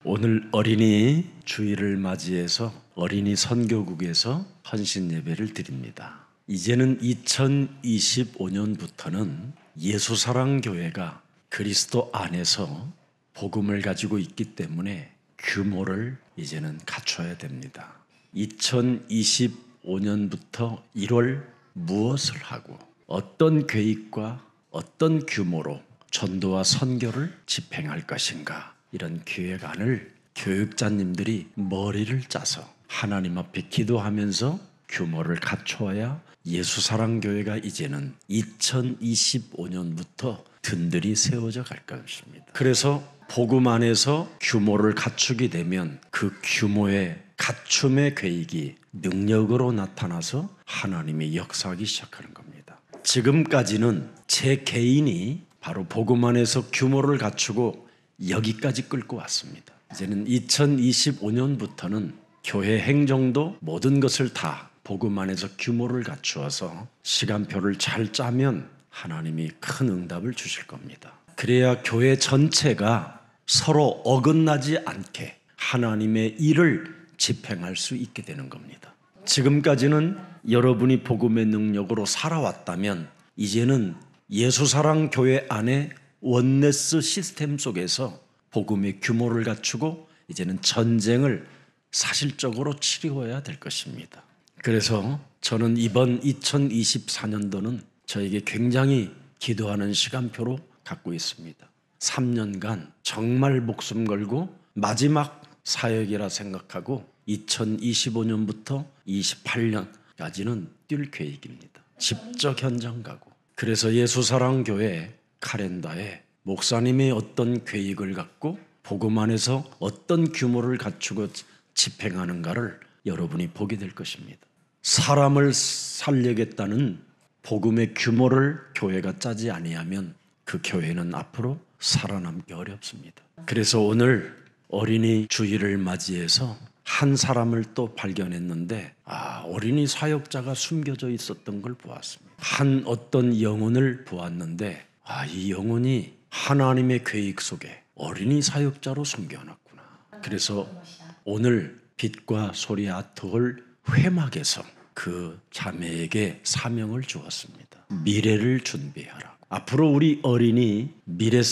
오늘 어린이 주일을 맞이해서 어린이 선교국에서 헌신 예배를 드립니다. 이제는 2025년부터는 예수사랑교회가 그리스도 안에서 복음을 가지고 있기 때문에 규모를 이제는 갖춰야 됩니다. 2025년부터 1월 무엇을 하고 어떤 계획과 어떤 규모로 전도와 선교를 집행할 것인가, 이런 계획안을 교육자님들이 머리를 짜서 하나님 앞에 기도하면서 규모를 갖추어야 예수사랑교회가 이제는 2025년부터 든든히 세워져 갈 것입니다. 그래서 복음 안에서 규모를 갖추게 되면 그 규모의 갖춤의 계획이 능력으로 나타나서 하나님이 역사하기 시작하는 겁니다. 지금까지는 제 개인이 바로 복음 안에서 규모를 갖추고 여기까지 끌고 왔습니다. 이제는 2025년부터는 교회 행정도 모든 것을 다 복음 안에서 규모를 갖추어서 시간표를 잘 짜면 하나님이 큰 응답을 주실 겁니다. 그래야 교회 전체가 서로 어긋나지 않게 하나님의 일을 집행할 수 있게 되는 겁니다. 지금까지는 여러분이 복음의 능력으로 살아왔다면 이제는 예수사랑교회 안에 원네스 시스템 속에서 복음의 규모를 갖추고 이제는 전쟁을 사실적으로 치루어야 될 것입니다. 그래서 저는 이번 2024년도는 저에게 굉장히 기도하는 시간표로 갖고 있습니다. 3년간 정말 목숨 걸고 마지막 사역이라 생각하고 2025년부터 28년까지는 뛸 계획입니다. 직접 현장 가고. 그래서 예수사랑교회 카렌다에 목사님이 어떤 계획을 갖고 복음 안에서 어떤 규모를 갖추고 집행하는가를 여러분이 보게 될 것입니다. 사람을 살리겠다는 복음의 규모를 교회가 짜지 아니하면 그 교회는 앞으로 살아남기 어렵습니다. 그래서 오늘 어린이 주일을 맞이해서 한 사람을 또 발견했는데, 어린이 사역자가 숨겨져 있었던 걸 보았습니다. 한 어떤 영혼을 보았는데, 이 영혼이 하나님의 계획 속에 어린이 사역자로 숨겨놨구나. 그래서 오늘 빛과 소리 아트홀 회막에서 그 자매에게 사명을 주었습니다. 미래를 준비하라고. 앞으로 우리 어린이 미래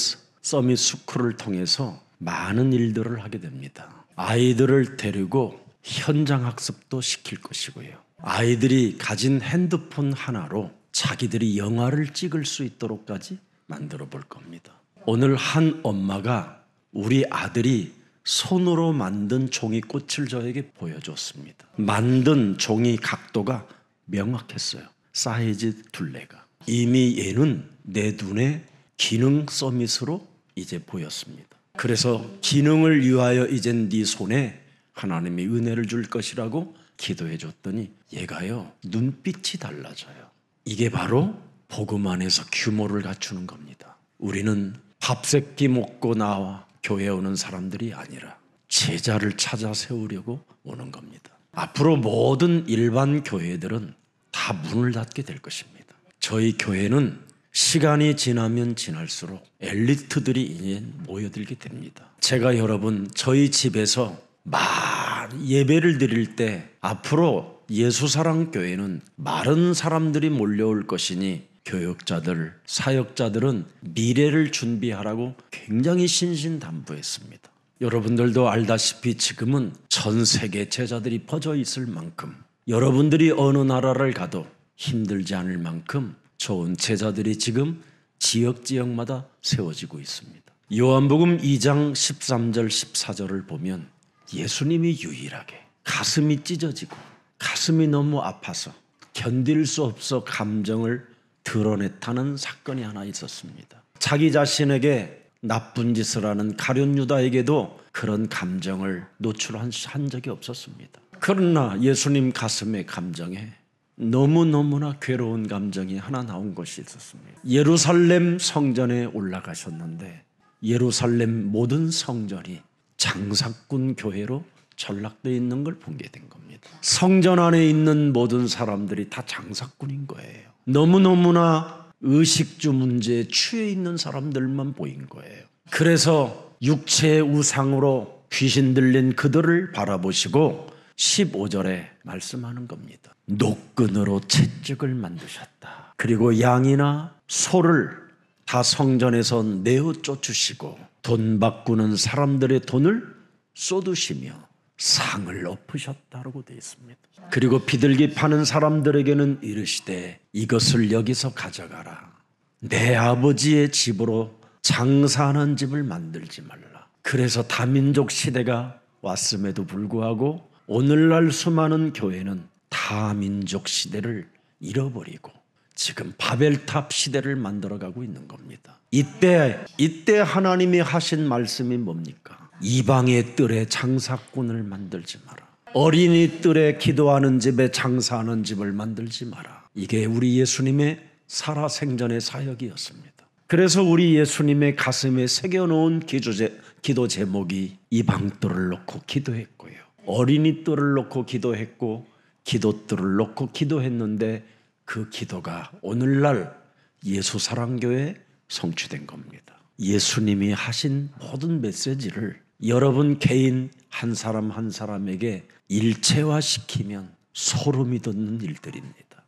서밋 스쿨을 통해서 많은 일들을 하게 됩니다. 아이들을 데리고 현장 학습도 시킬 것이고요. 아이들이 가진 핸드폰 하나로 자기들이 영화를 찍을 수 있도록까지 만들어 볼 겁니다. 오늘 한 엄마가 우리 아들이 손으로 만든 종이꽃을 저에게 보여줬습니다. 만든 종이 각도가 명확했어요. 사이즈 둘레가. 이미 얘는 내 눈에 기능 서밋으로 이제 보였습니다. 그래서 기능을 위하여 이젠 네 손에 하나님이 은혜를 줄 것이라고 기도해 줬더니 얘가요, 눈빛이 달라져요. 이게 바로 복음 안에서 규모를 갖추는 겁니다. 우리는 밥새끼 먹고 나와 교회에 오는 사람들이 아니라 제자를 찾아 세우려고 오는 겁니다. 앞으로 모든 일반 교회들은 다 문을 닫게 될 것입니다. 저희 교회는 시간이 지나면 지날수록 엘리트들이 이제 모여들게 됩니다. 제가 여러분, 저희 집에서 예배를 드릴 때 앞으로 예수사랑교회는 마른 사람들이 몰려올 것이니 교육자들, 사역자들은 미래를 준비하라고 굉장히 신신당부했습니다. 여러분들도 알다시피 지금은 전 세계 제자들이 퍼져 있을 만큼, 여러분들이 어느 나라를 가도 힘들지 않을 만큼 좋은 제자들이 지금 지역마다 세워지고 있습니다. 요한복음 2장 13절 14절을 보면 예수님이 유일하게 가슴이 찢어지고 가슴이 너무 아파서 견딜 수 없어 감정을 드러냈다는 사건이 하나 있었습니다. 자기 자신에게 나쁜 짓을 하는 가룟 유다에게도 그런 감정을 노출한 적이 없었습니다. 그러나 예수님 가슴의 감정에 너무너무나 괴로운 감정이 하나 나온 것이 있었습니다. 예루살렘 성전에 올라가셨는데 예루살렘 모든 성전이 장사꾼 교회로 전락되어 있는 걸 보게 된 겁니다. 성전 안에 있는 모든 사람들이 다 장사꾼인 거예요. 너무너무나 의식주 문제에 취해 있는 사람들만 보인 거예요. 그래서 육체의 우상으로 귀신 들린 그들을 바라보시고 15절에 말씀하는 겁니다. 노끈으로 채찍을 만드셨다. 그리고 양이나 소를 다 성전에서 내어 쫓으시고 돈 바꾸는 사람들의 돈을 쏟으시며 상을 엎으셨다고 되어 있습니다. 그리고 비둘기 파는 사람들에게는 이르시되 이것을 여기서 가져가라. 내 아버지의 집으로 장사하는 집을 만들지 말라. 그래서 다민족 시대가 왔음에도 불구하고 오늘날 수많은 교회는 다민족 시대를 잃어버리고 지금 바벨탑 시대를 만들어가고 있는 겁니다. 이때 하나님이 하신 말씀이 뭡니까? 이방의 뜰에 장사꾼을 만들지 마라. 어린이 뜰에 기도하는 집에 장사하는 집을 만들지 마라. 이게 우리 예수님의 살아생전의 사역이었습니다. 그래서 우리 예수님의 가슴에 새겨놓은 기도 제목이 이방뜰을 놓고 기도했고요, 어린이 뜰을 놓고 기도했고, 기도뜰을 놓고 기도했는데 그 기도가 오늘날 예수사랑교회에 성취된 겁니다. 예수님이 하신 모든 메시지를 여러분 개인 한 사람 한 사람에게 일체화시키면 소름이 돋는 일들입니다.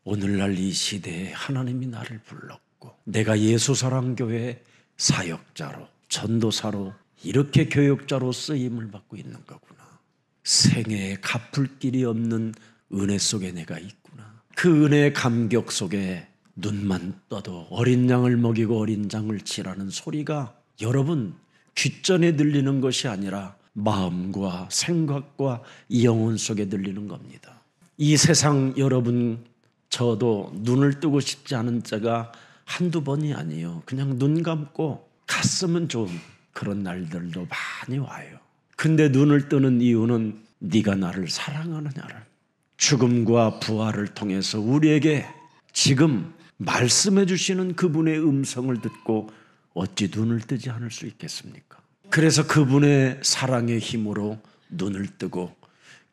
오늘날 이 시대에 하나님이 나를 불렀고 내가 예수사랑교회 사역자로, 전도사로, 이렇게 교육자로 쓰임을 받고 있는 거구나. 생애에 갚을 길이 없는 은혜 속에 내가 있구나. 그 은혜의 감격 속에 눈만 떠도 어린 양을 먹이고 어린 양을 치라는 소리가 여러분 귓전에 들리는 것이 아니라 마음과 생각과 영혼 속에 들리는 겁니다. 이 세상 여러분, 저도 눈을 뜨고 싶지 않은 때가 한두 번이 아니에요. 그냥 눈 감고 갔으면 좋은 그런 날들도 많이 와요. 근데 눈을 뜨는 이유는 네가 나를 사랑하느냐를, 죽음과 부활을 통해서 우리에게 지금 말씀해 주시는 그분의 음성을 듣고 어찌 눈을 뜨지 않을 수 있겠습니까? 그래서 그분의 사랑의 힘으로 눈을 뜨고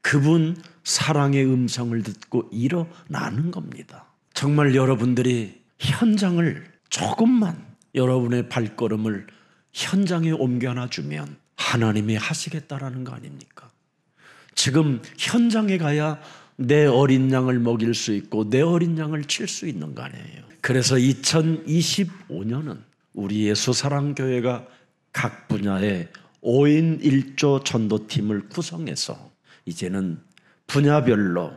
그분 사랑의 음성을 듣고 일어나는 겁니다. 정말 여러분들이 현장을 조금만, 여러분의 발걸음을 현장에 옮겨놔 주면 하나님이 하시겠다라는 거 아닙니까? 지금 현장에 가야 내 어린 양을 먹일 수 있고 내 어린 양을 칠 수 있는 거 아니에요. 그래서 2025년은 우리 예수사랑교회가 각 분야의 5인 1조 전도팀을 구성해서 이제는 분야별로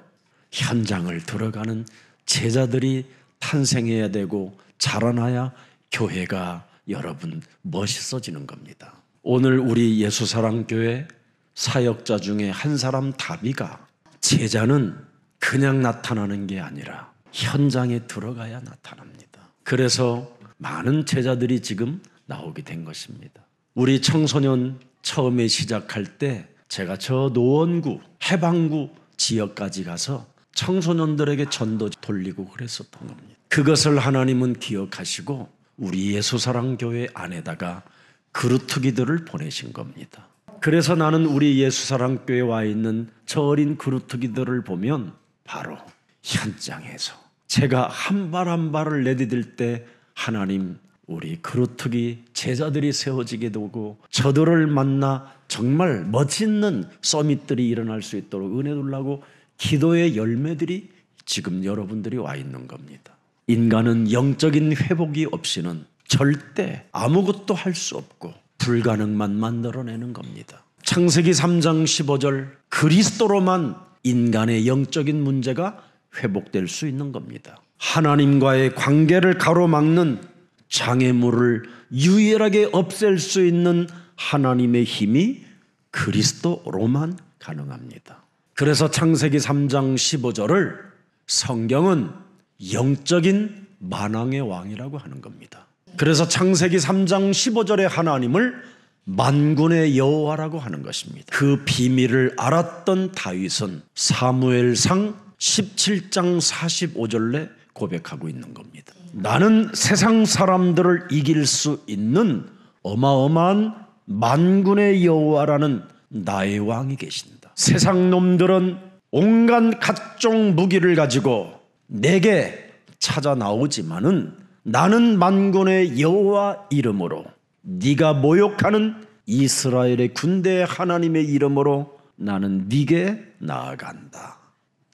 현장을 들어가는 제자들이 탄생해야 되고 자라나야 교회가 여러분 멋있어지는 겁니다. 오늘 우리 예수사랑교회 사역자 중에 한 사람 다비가 제자는 그냥 나타나는 게 아니라 현장에 들어가야 나타납니다. 그래서 많은 제자들이 지금 나오게 된 것입니다. 우리 청소년 처음에 시작할 때 제가 저 노원구, 해방구 지역까지 가서 청소년들에게 전도 돌리고 그랬었던 겁니다. 그것을 하나님은 기억하시고 우리 예수사랑교회 안에다가 그루터기들을 보내신 겁니다. 그래서 나는 우리 예수사랑교회에 와 있는 저 어린 그루터기들을 보면 바로 현장에서 제가 한 발 한 발을 내디딜 때 하나님 우리 그루터기 제자들이 세워지게 되고 저들을 만나 정말 멋있는 서밋들이 일어날 수 있도록 은혜 달라고 기도의 열매들이 지금 여러분들이 와 있는 겁니다. 인간은 영적인 회복이 없이는 절대 아무것도 할 수 없고 불가능만 만들어내는 겁니다. 창세기 3장 15절, 그리스도로만 인간의 영적인 문제가 회복될 수 있는 겁니다. 하나님과의 관계를 가로막는 장애물을 유일하게 없앨 수 있는 하나님의 힘이 그리스도로만 가능합니다. 그래서 창세기 3장 15절을 성경은 영적인 만왕의 왕이라고 하는 겁니다. 그래서 창세기 3장 15절에 하나님을 만군의 여호와라고 하는 것입니다. 그 비밀을 알았던 다윗은 사무엘상 17장 45절에 고백하고 있는 겁니다. 나는 세상 사람들을 이길 수 있는 어마어마한 만군의 여호와라는 나의 왕이 계신다. 세상 놈들은 온갖 각종 무기를 가지고 내게 찾아 나오지만은 나는 만군의 여호와 이름으로 네가 모욕하는 이스라엘의 군대 하나님의 이름으로 나는 네게 나아간다.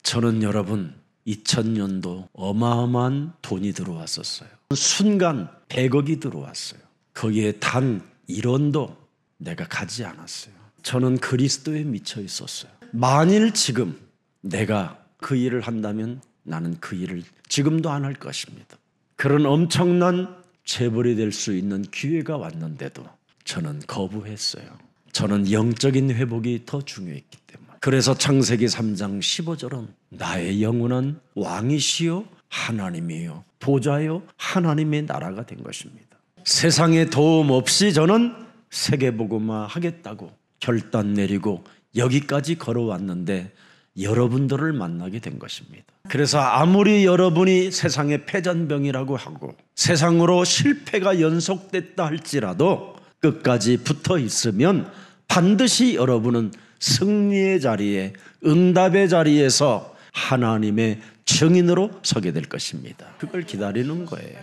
저는 여러분 2000년도 어마어마한 돈이 들어왔었어요. 순간 100억이 들어왔어요. 거기에 단 1원도 내가 가지 않았어요. 저는 그리스도에 미쳐 있었어요. 만일 지금 내가 그 일을 한다면 나는 그 일을 지금도 안 할 것입니다. 그런 엄청난 재벌이 될 수 있는 기회가 왔는데도 저는 거부했어요. 저는 영적인 회복이 더 중요했기 때문에. 그래서 창세기 3장 15절은 나의 영혼은 왕이시요 하나님이요 보좌요 하나님의 나라가 된 것입니다. 세상에 도움 없이 저는 세계복음화 하겠다고 결단 내리고 여기까지 걸어왔는데 여러분들을 만나게 된 것입니다. 그래서 아무리 여러분이 세상의 패잔병이라고 하고 세상으로 실패가 연속됐다 할지라도 끝까지 붙어 있으면 반드시 여러분은 승리의 자리에, 응답의 자리에서 하나님의 증인으로 서게 될 것입니다. 그걸 기다리는 거예요.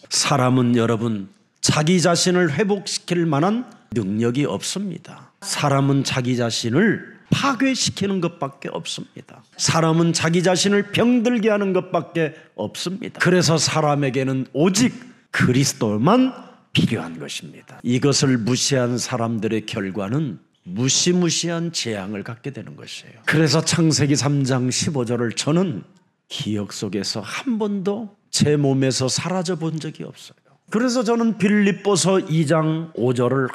사람은 여러분 자기 자신을 회복시킬 만한 능력이 없습니다. 사람은 자기 자신을 파괴시키는 것밖에 없습니다. 사람은 자기 자신을 병들게 하는 것밖에 없습니다. 그래서 사람에게는 오직 그리스도만 필요한 것입니다. 이것을 무시한 사람들의 결과는 무시무시한 재앙을 갖게 되는 것이에요. 그래서 창세기 3장 15절을 저는 기억 속에서 한 번도 제 몸에서 사라져 본 적이 없어요. 그래서 저는 빌립보서 2장 5절을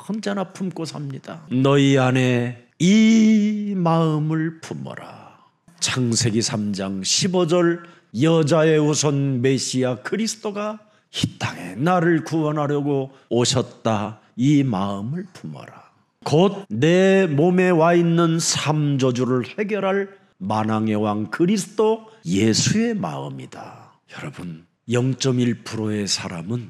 언제나 품고 삽니다. 너희 안에 이 마음을 품어라. 창세기 3장 15절 여자의 우선 메시아 그리스도가 이 땅에 나를 구원하려고 오셨다. 이 마음을 품어라. 곧 내 몸에 와 있는 삼저주를 해결할 만왕의 왕 그리스도 예수의 마음이다. 여러분 0.1%의 사람은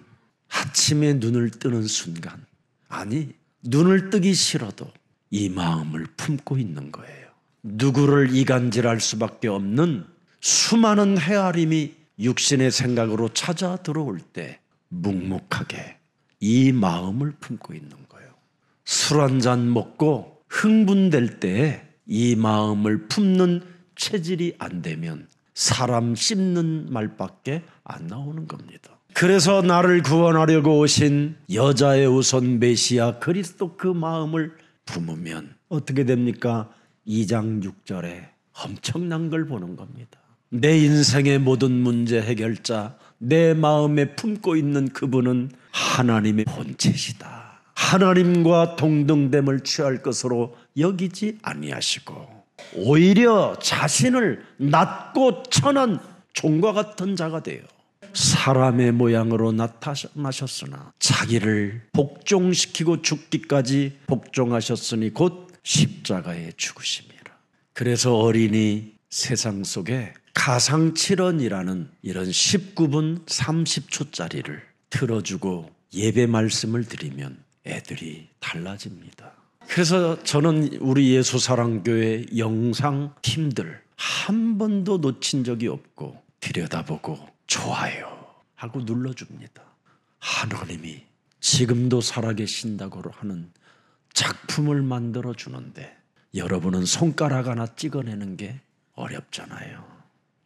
아침에 눈을 뜨는 순간 아니 눈을 뜨기 싫어도 이 마음을 품고 있는 거예요. 누구를 이간질할 수밖에 없는 수많은 헤아림이 육신의 생각으로 찾아 들어올 때 묵묵하게 이 마음을 품고 있는 거예요. 술 한 잔 먹고 흥분될 때 이 마음을 품는 체질이 안 되면 사람 씹는 말밖에 안 나오는 겁니다. 그래서 나를 구원하려고 오신 여자의 우선 메시아 그리스도 그 마음을 품으면 어떻게 됩니까? 2장 6절에 엄청난 걸 보는 겁니다. 내 인생의 모든 문제 해결자, 내 마음에 품고 있는 그분은 하나님의 본체시다. 하나님과 동등됨을 취할 것으로 여기지 아니하시고 오히려 자신을 낮고 천한 종과 같은 자가 되어 사람의 모양으로 나타나셨으나 자기를 복종시키고 죽기까지 복종하셨으니 곧 십자가에 죽으심이라. 그래서 어린이 세상 속에 가상칠언이라는 이런 19분 30초짜리를 틀어주고 예배 말씀을 드리면 애들이 달라집니다. 그래서 저는 우리 예수사랑교회 영상팀들 한 번도 놓친 적이 없고 들여다보고 좋아요 하고 눌러줍니다. 하나님이 지금도 살아계신다고 하는 작품을 만들어주는데 여러분은 손가락 하나 찍어내는 게 어렵잖아요.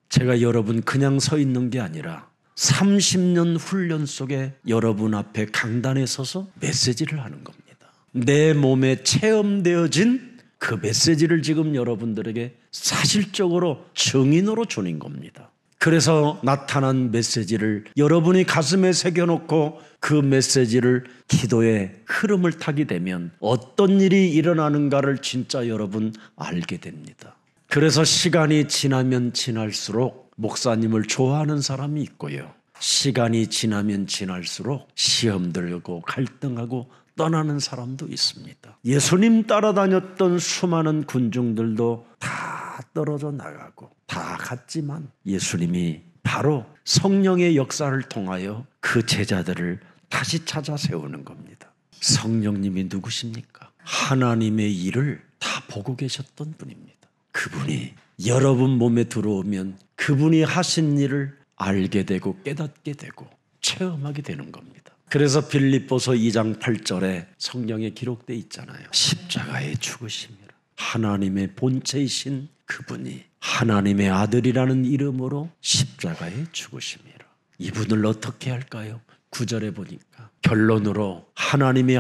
제가 여러분 그냥 서 있는 게 아니라 30년 훈련 속에 여러분 앞에 강단에 서서 메시지를 하는 겁니다. 내 몸에 체험되어진 그 메시지를 지금 여러분들에게 사실적으로 증인으로 주는 겁니다. 그래서 나타난 메시지를 여러분이 가슴에 새겨놓고 그 메시지를 기도의 흐름을 타게 되면 어떤 일이 일어나는가를 진짜 여러분 알게 됩니다. 그래서 시간이 지나면 지날수록 목사님을 좋아하는 사람이 있고요. 시간이 지나면 지날수록 시험 들고 갈등하고 떠나는 사람도 있습니다. 예수님 따라다녔던 수많은 군중들도 다 떨어져 나가고 다 갔지만 예수님이 바로 성령의 역사를 통하여 그 제자들을 다시 찾아 세우는 겁니다. 성령님이 누구십니까? 하나님의 일을 다 보고 계셨던 분입니다. 그분이 여러분 몸에 들어오면 그분이 하신 일을 알게 되고 깨닫게 되고 체험하게 되는 겁니다. 그래서 빌립보서 2장 8절에 성경에 기록되어 있잖아요. 십자가의 죽으심이라. 하나님의 본체이신 그분이 하나님의 아들이라는 이름으로 십자가의 죽으심이라. 이분을 어떻게 할까요? 9절에 보니까 결론으로 하나님의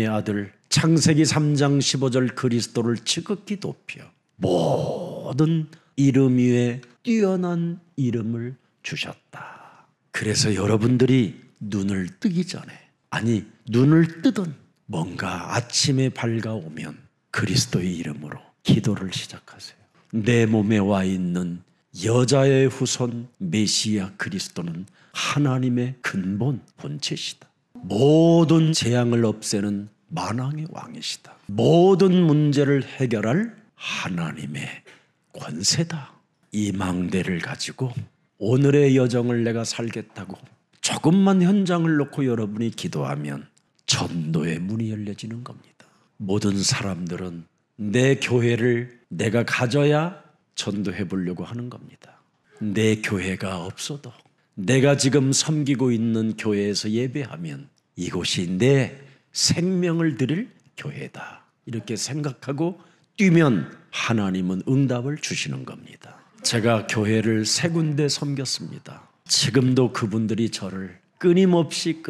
아들 창세기 3장 15절 그리스도를 지극히 높여 모든 이름 위에 뛰어난 이름을 주셨다. 그래서 여러분들이 눈을 뜨기 전에, 아니 눈을 뜨든 뭔가 아침에 밝아오면 그리스도의 이름으로 기도를 시작하세요. 내 몸에 와 있는 여자의 후손 메시아 그리스도는 하나님의 근본 본체시다. 모든 재앙을 없애는 만왕의 왕이시다. 모든 문제를 해결할 하나님의 권세다. 이 망대를 가지고 오늘의 여정을 내가 살겠다고 조금만 현장을 놓고 여러분이 기도하면 전도의 문이 열려지는 겁니다. 모든 사람들은 내 교회를 내가 가져야 전도해 보려고 하는 겁니다. 내 교회가 없어도 내가 지금 섬기고 있는 교회에서 예배하면 이곳이 내 생명을 드릴 교회다. 이렇게 생각하고 뛰면 하나님은 응답을 주시는 겁니다. 제가 교회를 3군데 섬겼습니다. 지금도 그분들이 저를 끊임없이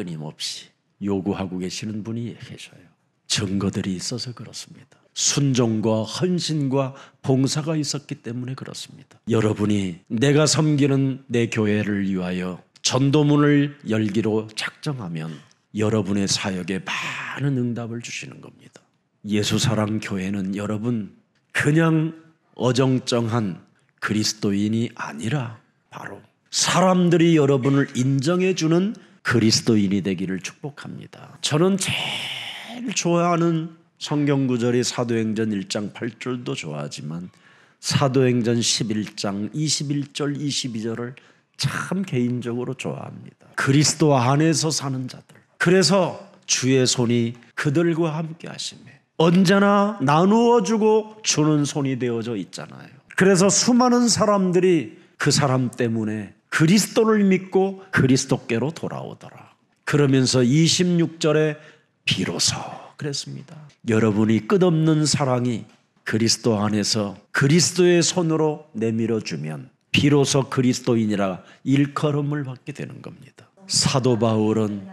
요구하고 계시는 분이 계셔요. 증거들이 있어서 그렇습니다. 순종과 헌신과 봉사가 있었기 때문에 그렇습니다. 여러분이 내가 섬기는 내 교회를 위하여 전도문을 열기로 작정하면 여러분의 사역에 많은 응답을 주시는 겁니다. 예수사랑교회는 여러분 그냥 어정쩡한 그리스도인이 아니라 바로 사람들이 여러분을 인정해주는 그리스도인이 되기를 축복합니다. 저는 제일 좋아하는 성경 구절이 사도행전 1장 8절도 좋아하지만 사도행전 11장 21절 22절을 참 개인적으로 좋아합니다. 그리스도 안에서 사는 자들. 그래서 주의 손이 그들과 함께 하시며 언제나 나누어 주고 주는 손이 되어져 있잖아요. 그래서 수많은 사람들이 그 사람 때문에 그리스도를 믿고 그리스도께로 돌아오더라. 그러면서 26절에 비로소 그랬습니다. 여러분이 끝없는 사랑이 그리스도 안에서 그리스도의 손으로 내밀어주면 비로소 그리스도인이라 일컬음을 받게 되는 겁니다. 사도 바울은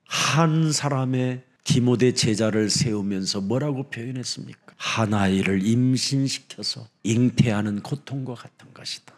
한 사람의 디모데 제자를 세우면서 뭐라고 표현했습니까? 한 아이를 임신시켜서 잉태하는 고통과 같은 것이다.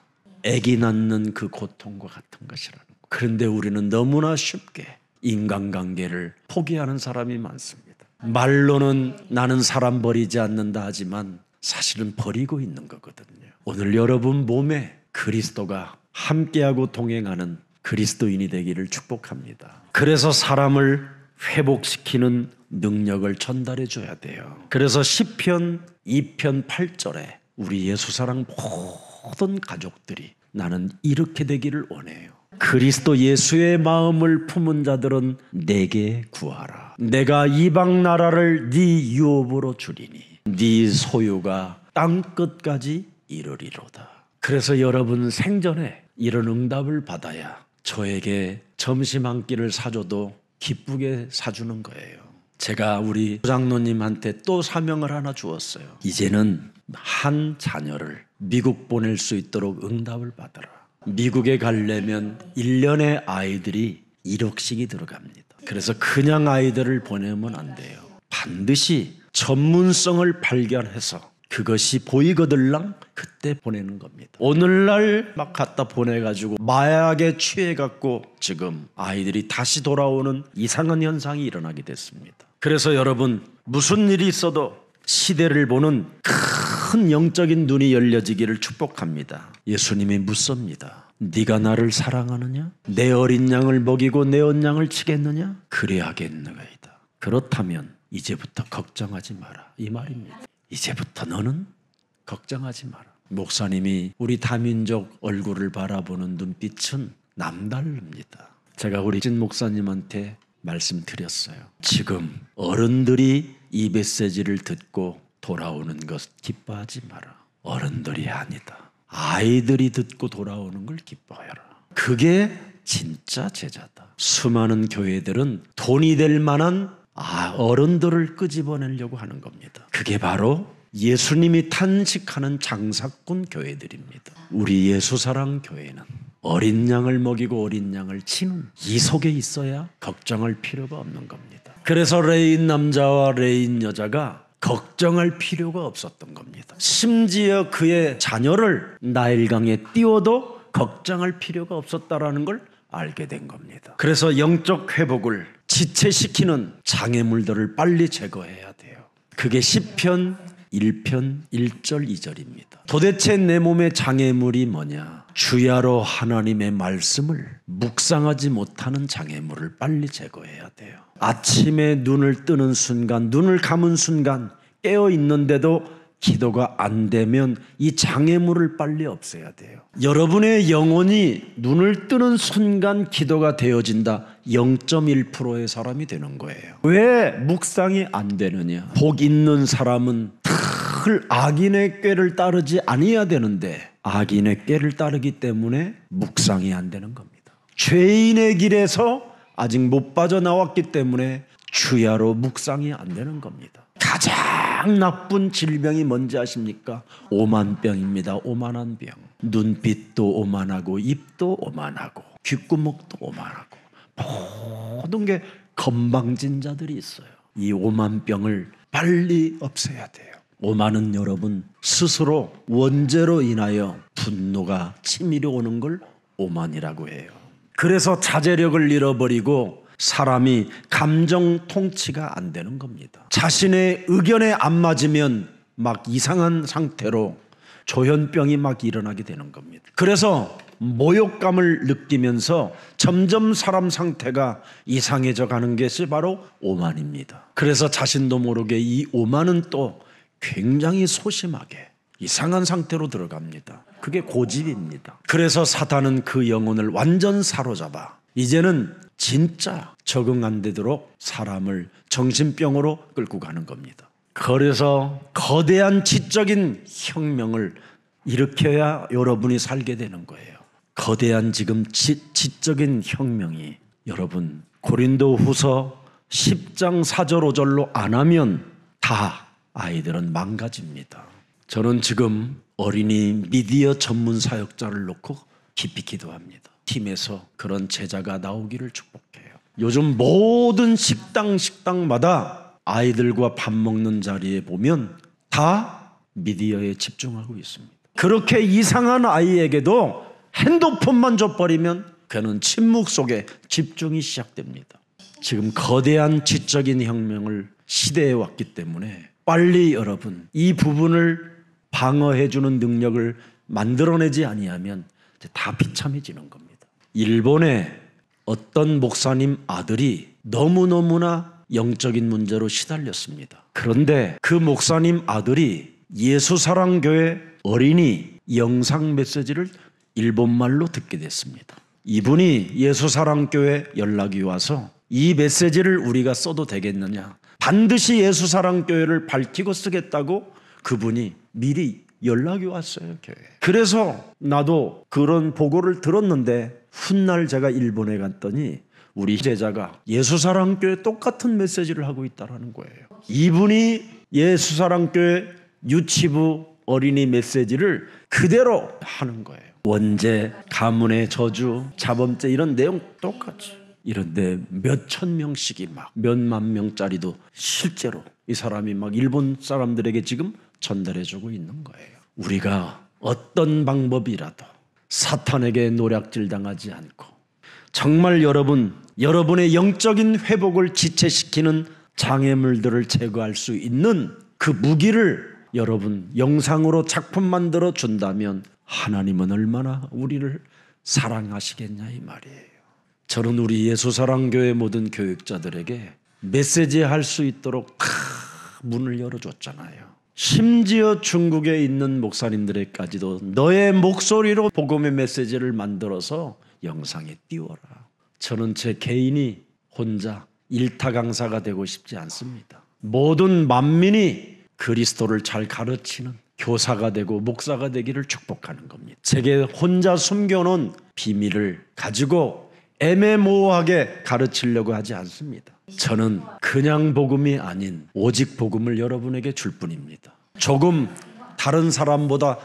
아기 낳는 그 고통과 같은 것이라는 거. 그런데 우리는 너무나 쉽게 인간관계를 포기하는 사람이 많습니다. 말로는 나는 사람 버리지 않는다 하지만 사실은 버리고 있는 거거든요. 오늘 여러분 몸에 그리스도가 함께하고 동행하는 그리스도인이 되기를 축복합니다. 그래서 사람을 회복시키는 능력을 전달해 줘야 돼요. 그래서 시편 2편 8절에 우리 예수사랑 모든 가족들이 나는 이렇게 되기를 원해요. 그리스도 예수의 마음을 품은 자들은 내게 구하라. 내가 이방 나라를 네 유업으로 주리니 네 소유가 땅 끝까지 이르리로다. 그래서 여러분 생전에 이런 응답을 받아야 저에게 점심 한 끼를 사줘도 기쁘게 사주는 거예요. 제가 우리 장로님한테 또 사명을 하나 주었어요. 이제는 한 자녀를 미국 보낼 수 있도록 응답을 받아라. 미국에 가려면 1년에 아이들이 1억씩이 들어갑니다. 그래서 그냥 아이들을 보내면 안 돼요. 반드시 전문성을 발견해서 그것이 보이거들랑 그때 보내는 겁니다. 오늘날 막 갖다 보내가지고 마약에 취해갖고 지금 아이들이 다시 돌아오는 이상한 현상이 일어나게 됐습니다. 그래서 여러분 무슨 일이 있어도 시대를 보는 큰 영적인 눈이 열려지기를 축복합니다. 예수님이 묻습니다. 네가 나를 사랑하느냐? 내 어린 양을 먹이고 내 언양을 치겠느냐? 그래야겠느이다. 그렇다면 이제부터 걱정하지 마라 이 말입니다. 이제부터 너는 걱정하지 마라. 목사님이 우리 다민족 얼굴을 바라보는 눈빛은 남다릅니다. 제가 우리 진 목사님한테 말씀드렸어요. 지금 어른들이 이 메시지를 듣고 돌아오는 것 기뻐하지 마라. 어른들이 아니다. 아이들이 듣고 돌아오는 걸 기뻐해라. 그게 진짜 제자다. 수많은 교회들은 돈이 될 만한 어른들을 끄집어내려고 하는 겁니다. 그게 바로 예수님이 탄식하는 장사꾼 교회들입니다. 우리 예수사랑 교회는 어린 양을 먹이고 어린 양을 치는 이 속에 있어야 걱정할 필요가 없는 겁니다. 그래서 레인 남자와 레인 여자가 걱정할 필요가 없었던 겁니다. 심지어 그의 자녀를 나일강에 띄워도 걱정할 필요가 없었다라는 걸 알게 된 겁니다. 그래서 영적 회복을 지체시키는 장애물들을 빨리 제거해야 돼요. 그게 시편 1편 1절 2절입니다. 도대체 내 몸의 장애물이 뭐냐? 주야로 하나님의 말씀을 묵상하지 못하는 장애물을 빨리 제거해야 돼요. 아침에 눈을 뜨는 순간, 눈을 감은 순간 깨어 있는데도 기도가 안 되면 이 장애물을 빨리 없애야 돼요. 여러분의 영혼이 눈을 뜨는 순간 기도가 되어진다. 0.1%의 사람이 되는 거예요. 왜 묵상이 안 되느냐? 복 있는 사람은 늘 악인의 꾀를 따르지 아니해야 되는데 악인의 꾀를 따르기 때문에 묵상이 안 되는 겁니다. 죄인의 길에서 아직 못 빠져나왔기 때문에 주야로 묵상이 안 되는 겁니다. 가장 나쁜 질병이 뭔지 아십니까? 오만병입니다. 오만한 병. 눈빛도 오만하고 입도 오만하고 귓구멍도 오만하고 모든 게 건방진 자들이 있어요. 이 오만병을 빨리 없애야 돼요. 오만은 여러분 스스로 원죄로 인하여 분노가 치밀어 오는 걸 오만이라고 해요. 그래서 자제력을 잃어버리고 사람이 감정 통치가 안 되는 겁니다. 자신의 의견에 안 맞으면 막 이상한 상태로 조현병이 막 일어나게 되는 겁니다. 그래서 모욕감을 느끼면서 점점 사람 상태가 이상해져 가는 것이 바로 오만입니다. 그래서 자신도 모르게 이 오만은 또 굉장히 소심하게 이상한 상태로 들어갑니다. 그게 고집입니다. 그래서 사탄은 그 영혼을 완전 사로잡아 이제는 진짜 적응 안 되도록 사람을 정신병으로 끌고 가는 겁니다. 그래서 거대한 지적인 혁명을 일으켜야 여러분이 살게 되는 거예요. 거대한 지금 지적인 혁명이 여러분 고린도후서 10장 4절 5절로 안 하면 다 아이들은 망가집니다. 저는 지금 어린이 미디어 전문 사역자를 놓고 깊이 기도합니다. 팀에서 그런 제자가 나오기를 축복해요. 요즘 모든 식당마다 아이들과 밥 먹는 자리에 보면 다 미디어에 집중하고 있습니다. 그렇게 이상한 아이에게도 핸드폰만 줘버리면 그는 침묵 속에 집중이 시작됩니다. 지금 거대한 지적인 혁명을 시대에 왔기 때문에 빨리 여러분 이 부분을 방어해주는 능력을 만들어내지 아니하면 다 비참해지는 겁니다. 일본의 어떤 목사님 아들이 너무너무나 영적인 문제로 시달렸습니다. 그런데 그 목사님 아들이 예수사랑교회 어린이 영상 메시지를 일본말로 듣게 됐습니다. 이분이 예수사랑교회 연락이 와서 이 메시지를 우리가 써도 되겠느냐, 반드시 예수사랑교회를 밝히고 쓰겠다고 그분이 미리 연락이 왔어요, 교회. 그래서 나도 그런 보고를 들었는데 훗날 제가 일본에 갔더니 우리 제자가 예수사랑교회 똑같은 메시지를 하고 있다는 거예요. 이분이 예수사랑교회 유치부 어린이 메시지를 그대로 하는 거예요. 원죄, 가문의 저주, 자범죄 이런 내용 똑같이. 이런데 몇천 명씩이 막 몇만 명짜리도 실제로 이 사람이 막 일본 사람들에게 지금 전달해주고 있는 거예요. 우리가 어떤 방법이라도 사탄에게 노략질 당하지 않고 정말 여러분의 영적인 회복을 지체시키는 장애물들을 제거할 수 있는 그 무기를 여러분 영상으로 작품 만들어 준다면 하나님은 얼마나 우리를 사랑하시겠냐 이 말이에요. 저는 우리 예수사랑교회 모든 교육자들에게 메시지할 수 있도록 다 문을 열어줬잖아요. 심지어 중국에 있는 목사님들에게까지도 너의 목소리로 복음의 메시지를 만들어서 영상에 띄워라. 저는 제 개인이 혼자 일타 강사가 되고 싶지 않습니다. 모든 만민이 그리스도를 잘 가르치는 교사가 되고 목사가 되기를 축복하는 겁니다. 제게 혼자 숨겨놓은 비밀을 가지고 애매모호하게 가르치려고 하지 않습니다. 저는 그냥 복음이 아닌 오직 복음을 여러분에게 줄 뿐입니다. 조금 다른 사람보다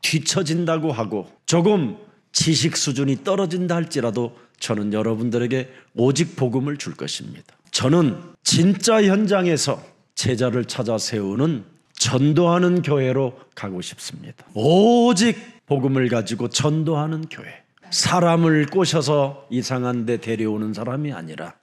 뒤처진다고 하고 조금 지식 수준이 떨어진다 할지라도 저는 여러분들에게 오직 복음을 줄 것입니다. 저는 진짜 현장에서 제자를 찾아 세우는 전도하는 교회로 가고 싶습니다. 오직 복음을 가지고 전도하는 교회. 사람을 꼬셔서 이상한 데 데려오는 사람이 아니라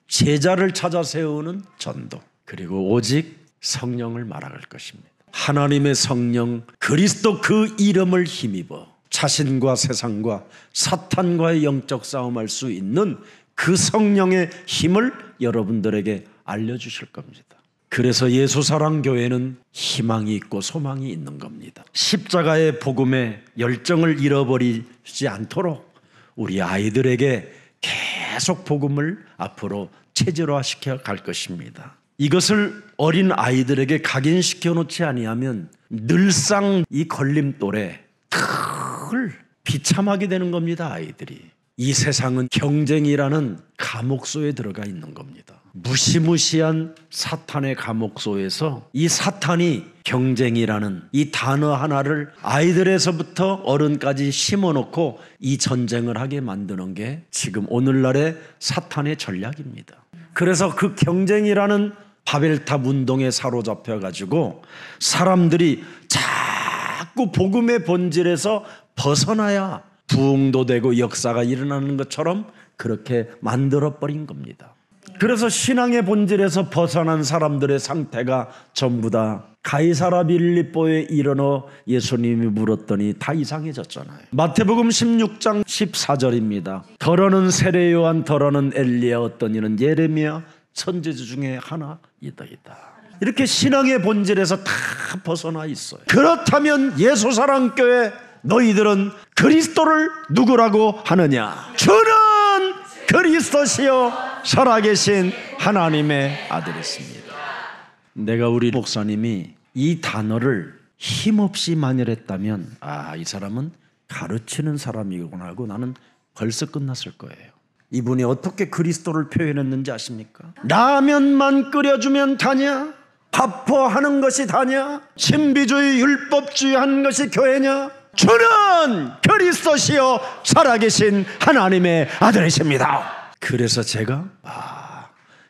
제자를 찾아 세우는 전도. 그리고 오직 성령을 말할 것입니다. 하나님의 성령 그리스도 그 이름을 힘입어 자신과 세상과 사탄과의 영적 싸움할 수 있는 그 성령의 힘을 여러분들에게 알려주실 겁니다. 그래서 예수사랑교회는 희망이 있고 소망이 있는 겁니다. 십자가의 복음에 열정을 잃어버리지 않도록 우리 아이들에게 계속 복음을 앞으로 체질화시켜 갈 것입니다. 이것을 어린 아이들에게 각인시켜 놓지 아니하면 늘상 이 걸림돌에 늘 비참하게 되는 겁니다. 아이들이. 이 세상은 경쟁이라는 감옥소에 들어가 있는 겁니다. 무시무시한 사탄의 감옥소에서 이 사탄이 경쟁이라는 이 단어 하나를 아이들에서부터 어른까지 심어놓고 이 전쟁을 하게 만드는 게 지금 오늘날의 사탄의 전략입니다. 그래서 그 경쟁이라는 바벨탑 운동에 사로잡혀가지고 사람들이 자꾸 복음의 본질에서 벗어나야 부흥도 되고 역사가 일어나는 것처럼 그렇게 만들어버린 겁니다. 그래서 신앙의 본질에서 벗어난 사람들의 상태가 전부 다 가이사라 빌립보에 이르러 예수님이 물었더니 다 이상해졌잖아요. 마태복음 16장 14절입니다. 더러는 세례 요한, 더러는 엘리야, 어떤 이는 예레미야 선지자 중에 하나이다. 이렇게 신앙의 본질에서 다 벗어나 있어요. 그렇다면 예수사랑교회 너희들은 그리스도를 누구라고 하느냐? 주는 그리스도시요 살아계신 하나님의 아들이십니다. 내가 우리 목사님이 이 단어를 힘없이 만열했다면 이 사람은 가르치는 사람이구나 하고 나는 벌써 끝났을 거예요. 이분이 어떻게 그리스도를 표현했는지 아십니까? 라면만 끓여주면 다냐? 바포하는 것이 다냐? 신비주의 율법주의 하는 것이 교회냐? 주는 그리스도시요 살아계신 하나님의 아들이십니다. 그래서 제가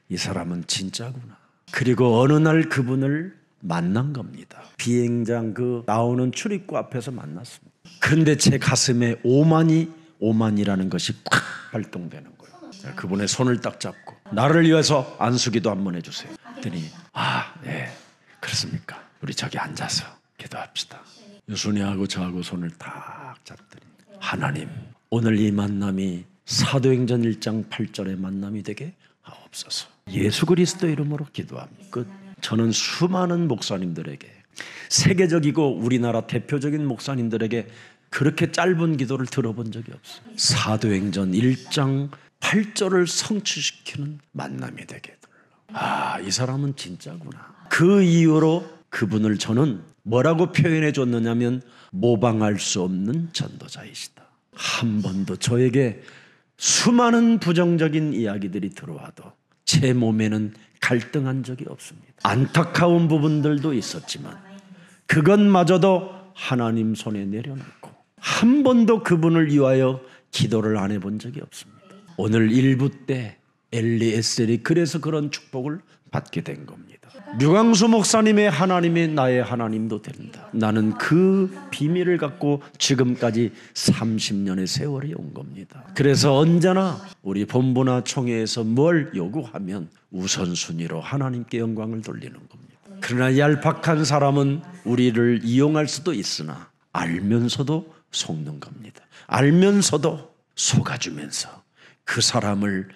이 사람은 진짜구나. 그리고 어느 날 그분을 만난 겁니다. 비행장 그 나오는 출입구 앞에서 만났습니다. 근데 제 가슴에 오만이라는 것이 꽉 발동되는 거예요. 그분의 손을 딱 잡고 나를 위해서 안수기도 한번 해주세요. 그랬더니 네 그렇습니까? 우리 저기 앉아서 기도합시다. 유순이하고 저하고 손을 딱 잡더니 하나님 오늘 이 만남이 사도행전 1장 8절의 만남이 되게 하옵소서. 예수 그리스도 이름으로 기도합니다. 저는 수많은 목사님들에게 세계적이고 우리나라 대표적인 목사님들에게 그렇게 짧은 기도를 들어본 적이 없어요. 사도행전 1장 8절을 성취시키는 만남이 되게 해달라. 이 사람은 진짜구나. 그 이후로 그분을 저는 뭐라고 표현해 줬느냐면 모방할 수 없는 전도자이시다. 한 번도 저에게 수많은 부정적인 이야기들이 들어와도 제 몸에는 갈등한 적이 없습니다. 안타까운 부분들도 있었지만 그것마저도 하나님 손에 내려놓고 한 번도 그분을 위하여 기도를 안 해본 적이 없습니다. 오늘 일부 때 엘리에셀이 그래서 그런 축복을 받게 된 겁니다. 류광수 목사님의 하나님이 나의 하나님도 된다. 나는 그 비밀을 갖고 지금까지 30년의 세월이 온 겁니다. 그래서 언제나 우리 본부나 총회에서 뭘 요구하면 우선순위로 하나님께 영광을 돌리는 겁니다. 그러나 얄팍한 사람은 우리를 이용할 수도 있으나 알면서도 속는 겁니다. 알면서도 속아주면서 그 사람을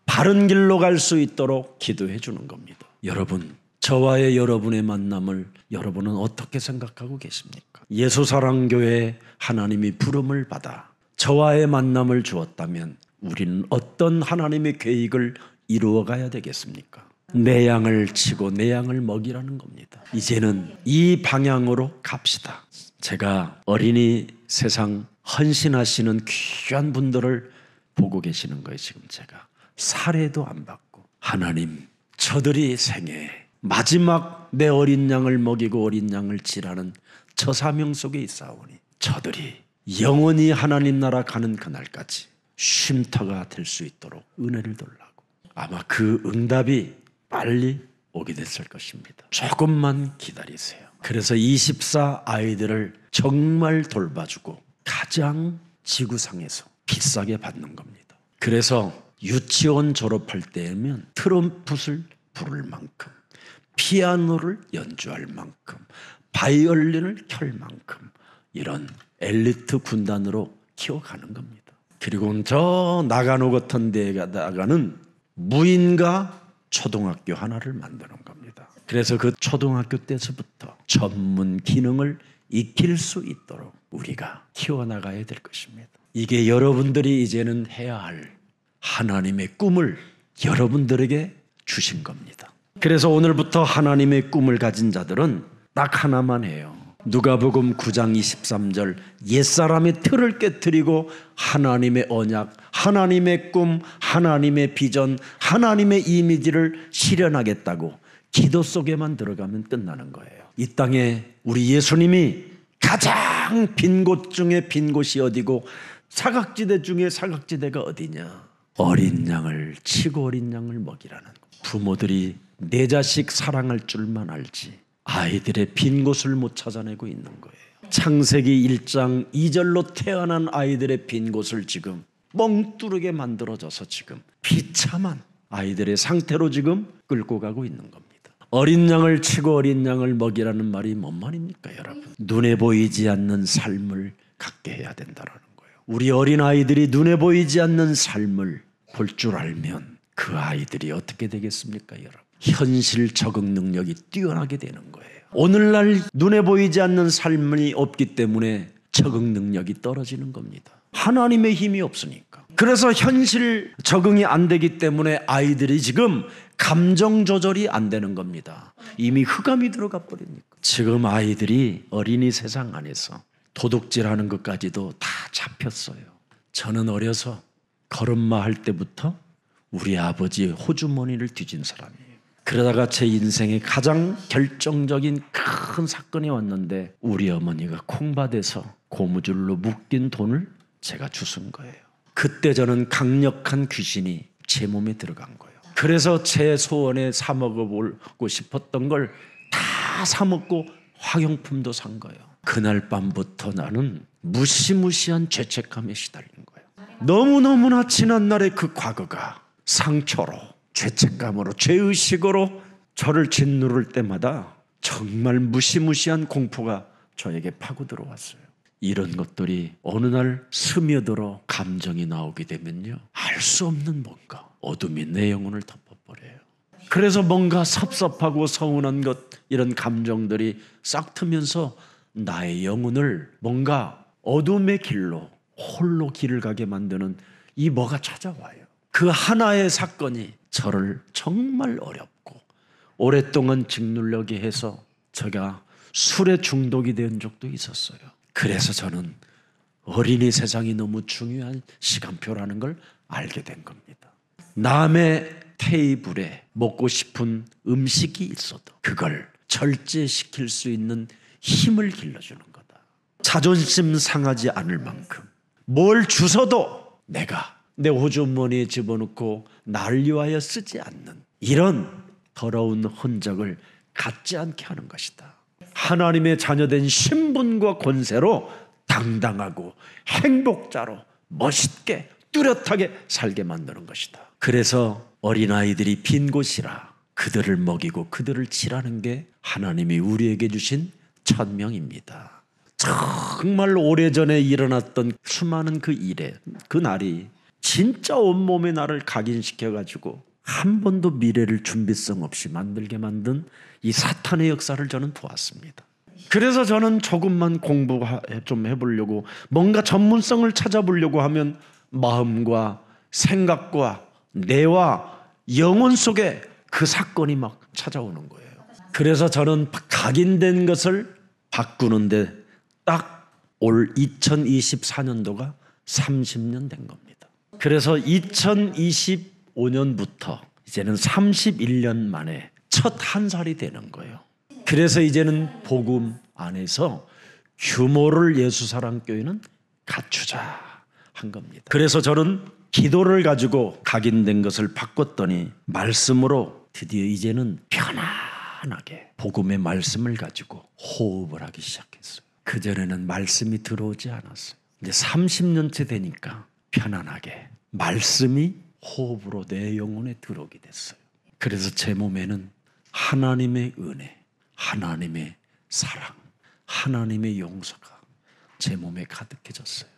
바른 길로 갈 수 있도록 기도해 주는 겁니다. 여러분, 저와의 여러분의 만남을 여러분은 어떻게 생각하고 계십니까? 예수사랑교회 하나님이 부름을 받아 저와의 만남을 주었다면 우리는 어떤 하나님의 계획을 이루어가야 되겠습니까? 내 양을 치고 내 양을 먹이라는 겁니다. 이제는 이 방향으로 갑시다. 제가 어린이 세상 헌신하시는 귀한 분들을 보고 계시는 거예요. 지금 제가 살해도 안 받고, 하나님 저들이 생애 마지막 내 어린 양을 먹이고 어린 양을 칠하는 저 사명 속에 있사오니 저들이 영원히 하나님 나라 가는 그날까지 쉼터가 될 수 있도록 은혜를 달라고. 아마 그 응답이 빨리 오게 됐을 것입니다. 조금만 기다리세요. 그래서 24 아이들을 정말 돌봐주고 가장 지구상에서 비싸게 받는 겁니다. 그래서 유치원 졸업할 때면 트럼펫을 부를 만큼, 피아노를 연주할 만큼, 바이올린을 켤 만큼 이런 엘리트 군단으로 키워가는 겁니다. 그리고 저 나가노 같은 데 가다가는 무인가 초등학교 하나를 만드는 겁니다. 그래서 그 초등학교 때서부터 전문 기능을 익힐 수 있도록 우리가 키워나가야 될 것입니다. 이게 여러분들이 이제는 해야 할 하나님의 꿈을 여러분들에게 주신 겁니다. 그래서 오늘부터 하나님의 꿈을 가진 자들은 딱 하나만 해요. 누가복음 9장 23절 옛사람의 틀을 깨트리고 하나님의 언약, 하나님의 꿈, 하나님의 비전, 하나님의 이미지를 실현하겠다고 기도 속에만 들어가면 끝나는 거예요. 이 땅에 우리 예수님이 가장 빈 곳 중에 빈 곳이 어디고 사각지대 중에 사각지대가 어디냐? 어린 양을 치고 어린 양을 먹이라는 거. 부모들이 내 자식 사랑할 줄만 알지 아이들의 빈 곳을 못 찾아내고 있는 거예요. 창세기 1장 2절로 태어난 아이들의 빈 곳을 지금 멍뚜르게 만들어져서 지금 비참한 아이들의 상태로 지금 끌고 가고 있는 겁니다. 어린 양을 치고 어린 양을 먹이라는 말이 뭔 말입니까, 여러분? 눈에 보이지 않는 삶을 갖게 해야 된다는 거예요. 우리 어린 아이들이 눈에 보이지 않는 삶을 볼 줄 알면 그 아이들이 어떻게 되겠습니까, 여러분? 현실 적응 능력이 뛰어나게 되는 거예요. 오늘날 눈에 보이지 않는 삶이 없기 때문에 적응 능력이 떨어지는 겁니다. 하나님의 힘이 없으니까. 그래서 현실 적응이 안 되기 때문에 아이들이 지금 감정 조절이 안 되는 겁니다. 이미 흑암이 들어가 버리니까. 지금 아이들이 어린이 세상 안에서 도둑질하는 것까지도 다 잡혔어요. 저는 어려서 걸음마 할 때부터 우리 아버지의 호주머니를 뒤진 사람이에요. 그러다가 제 인생의 가장 결정적인 큰 사건이 왔는데 우리 어머니가 콩밭에서 고무줄로 묶인 돈을 제가 주순 거예요. 그때 저는 강력한 귀신이 제 몸에 들어간 거예요. 그래서 제 소원에 사 먹어보고 싶었던 걸 다 사 먹고 화용품도 산 거예요. 그날 밤부터 나는 무시무시한 죄책감에 시달린 거예요. 너무너무나 지난날의 그 과거가 상처로, 죄책감으로, 죄의식으로 저를 짓누를 때마다 정말 무시무시한 공포가 저에게 파고 들어왔어요. 이런 것들이 어느 날 스며들어 감정이 나오게 되면요, 알 수 없는 뭔가 어둠이 내 영혼을 덮어버려요. 그래서 뭔가 섭섭하고 서운한 것, 이런 감정들이 싹트면서 나의 영혼을 뭔가 어둠의 길로 홀로 길을 가게 만드는 이 뭐가 찾아와요. 그 하나의 사건이 저를 정말 어렵고 오랫동안 짓누르게 해서 제가 술에 중독이 된 적도 있었어요. 그래서 저는 어린이 세상이 너무 중요한 시간표라는 걸 알게 된 겁니다. 남의 테이블에 먹고 싶은 음식이 있어도 그걸 절제시킬 수 있는 힘을 길러주는 거다. 자존심 상하지 않을 만큼 뭘 주서도 내가 내 호주머니에 집어넣고 날 위하여 쓰지 않는 이런 더러운 흔적을 갖지 않게 하는 것이다. 하나님의 자녀된 신분과 권세로 당당하고 행복자로 멋있게 뚜렷하게 살게 만드는 것이다. 그래서 어린아이들이 빈 곳이라 그들을 먹이고 그들을 칠하는 게 하나님이 우리에게 주신 천명입니다. 정말 오래전에 일어났던 수많은 그 일에 그 날이 진짜 온몸에 나를 각인시켜가지고 한 번도 미래를 준비성 없이 만들게 만든 이 사탄의 역사를 저는 보았습니다. 그래서 저는 조금만 공부 좀 해보려고 뭔가 전문성을 찾아보려고 하면 마음과 생각과 뇌와 영혼 속에 그 사건이 막 찾아오는 거예요. 그래서 저는 각인된 것을 바꾸는데 딱 올 2024년도가 30년 된 겁니다. 그래서 2025년부터 이제는 31년 만에 첫 한 살이 되는 거예요. 그래서 이제는 복음 안에서 규모를 예수사랑교회는 갖추자 한 겁니다. 그래서 저는 기도를 가지고 각인된 것을 바꿨더니 말씀으로 드디어 이제는 편안하게 복음의 말씀을 가지고 호흡을 하기 시작했어요. 그전에는 말씀이 들어오지 않았어요. 이제 30년째 되니까 편안하게 말씀이 호흡으로 내 영혼에 들어오게 됐어요. 그래서 제 몸에는 하나님의 은혜, 하나님의 사랑, 하나님의 용서가 제 몸에 가득해졌어요.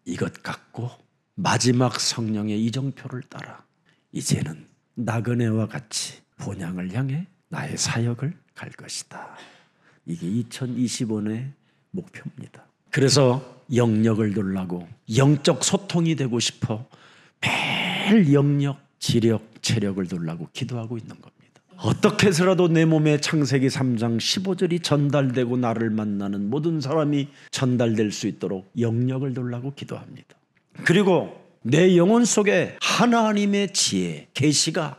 이것 갖고 마지막 성령의 이정표를 따라 이제는 나그네와 같이 본향을 향해 나의 사역을 갈 것이다. 이게 2025년의 목표입니다. 그래서 영역을 누리고 영적 소통이 되고 싶어 매일 영역, 지력, 체력을 누리고 기도하고 있는 겁니다. 어떻게 해서라도 내 몸에 창세기 3장 15절이 전달되고 나를 만나는 모든 사람이 전달될 수 있도록 영역을 누리고 기도합니다. 그리고 내 영혼 속에 하나님의 지혜, 계시가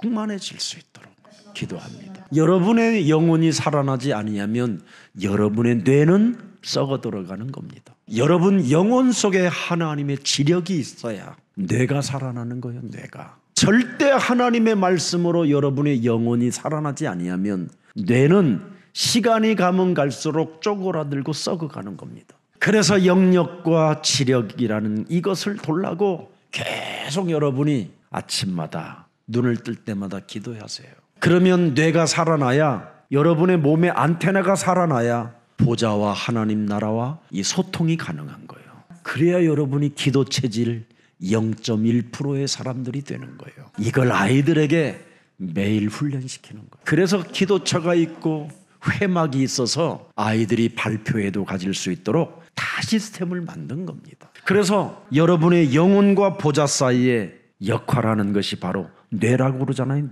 충만해질 수 있도록 기도합니다. 여러분의 영혼이 살아나지 아니하면 여러분의 뇌는 썩어 들어가는 겁니다. 여러분 영혼 속에 하나님의 지력이 있어야 뇌가 살아나는 거예요. 뇌가 절대 하나님의 말씀으로 여러분의 영혼이 살아나지 아니하면 뇌는 시간이 가면 갈수록 쪼그라들고 썩어가는 겁니다. 그래서 영역과 지력이라는 이것을 돌라고 계속 여러분이 아침마다 눈을 뜰 때마다 기도하세요. 그러면 뇌가 살아나야 여러분의 몸의 안테나가 살아나야 보좌와 하나님 나라와 이 소통이 가능한 거예요. 그래야 여러분이 기도 체질 0.1%의 사람들이 되는 거예요. 이걸 아이들에게 매일 훈련시키는 거예요. 그래서 기도처가 있고 회막이 있어서 아이들이 발표회도 가질 수 있도록 다 시스템을 만든 겁니다. 그래서 여러분의 영혼과 보좌 사이에 역할하는 것이 바로 뇌라고 그러잖아요.